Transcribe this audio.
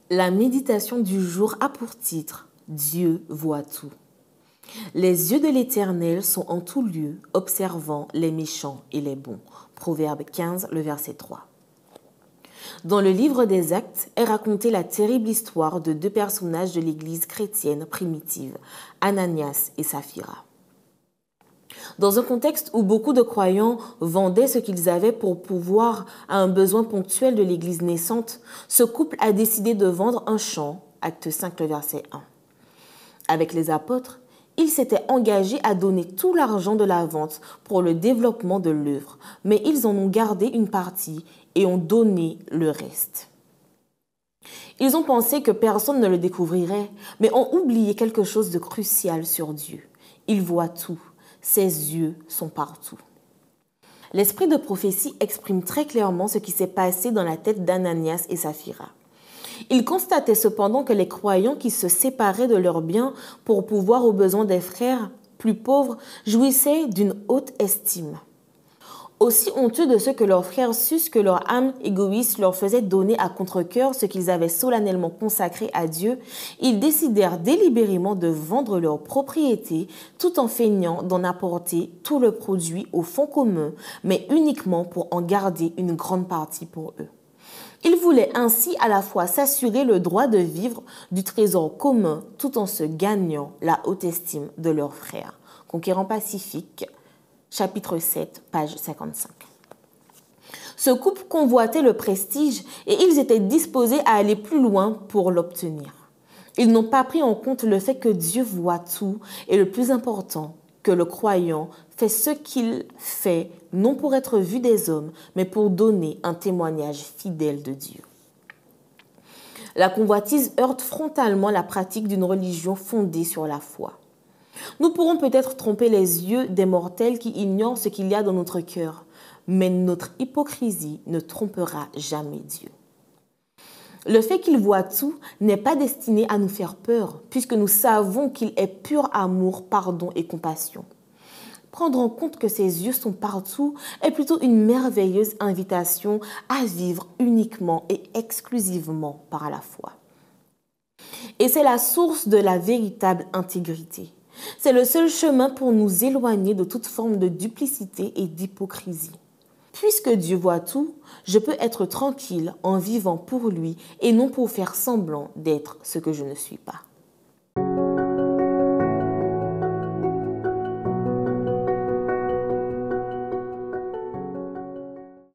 La méditation du jour a pour titre « Dieu voit tout ». Les yeux de l'Éternel sont en tout lieu, observant les méchants et les bons. Proverbe 15, le verset 3. Dans le livre des Actes est racontée la terrible histoire de deux personnages de l'Église chrétienne primitive, Ananias et Saphira. Dans un contexte où beaucoup de croyants vendaient ce qu'ils avaient pour pourvoir à un besoin ponctuel de l'Église naissante, ce couple a décidé de vendre un champ, Acte 5, le verset 1. Avec les apôtres, ils s'étaient engagés à donner tout l'argent de la vente pour le développement de l'œuvre, mais ils en ont gardé une partie et ont donné le reste. Ils ont pensé que personne ne le découvrirait, mais ont oublié quelque chose de crucial sur Dieu. Il voit tout, ses yeux sont partout. L'esprit de prophétie exprime très clairement ce qui s'est passé dans la tête d'Ananias et Saphira. Ils constataient cependant que les croyants qui se séparaient de leurs biens pour pourvoir aux besoins des frères plus pauvres jouissaient d'une haute estime. Aussi honteux de ceux que leurs frères sussent que leur âme égoïste leur faisait donner à contre-cœur ce qu'ils avaient solennellement consacré à Dieu, ils décidèrent délibérément de vendre leurs propriétés tout en feignant d'en apporter tout le produit au fonds commun, mais uniquement pour en garder une grande partie pour eux. Ils voulaient ainsi à la fois s'assurer le droit de vivre du trésor commun tout en se gagnant la haute estime de leurs frères. Conquérant Pacifique, chapitre 7, page 55. Ce couple convoitait le prestige et ils étaient disposés à aller plus loin pour l'obtenir. Ils n'ont pas pris en compte le fait que Dieu voit tout et le plus important, que le croyant fait ce qu'il fait, non pour être vu des hommes, mais pour donner un témoignage fidèle de Dieu. La convoitise heurte frontalement la pratique d'une religion fondée sur la foi. Nous pourrons peut-être tromper les yeux des mortels qui ignorent ce qu'il y a dans notre cœur, mais notre hypocrisie ne trompera jamais Dieu. Le fait qu'il voit tout n'est pas destiné à nous faire peur, puisque nous savons qu'il est pur amour, pardon et compassion. Prendre en compte que ses yeux sont partout est plutôt une merveilleuse invitation à vivre uniquement et exclusivement par la foi. Et c'est la source de la véritable intégrité. C'est le seul chemin pour nous éloigner de toute forme de duplicité et d'hypocrisie. Puisque Dieu voit tout, je peux être tranquille en vivant pour lui et non pour faire semblant d'être ce que je ne suis pas.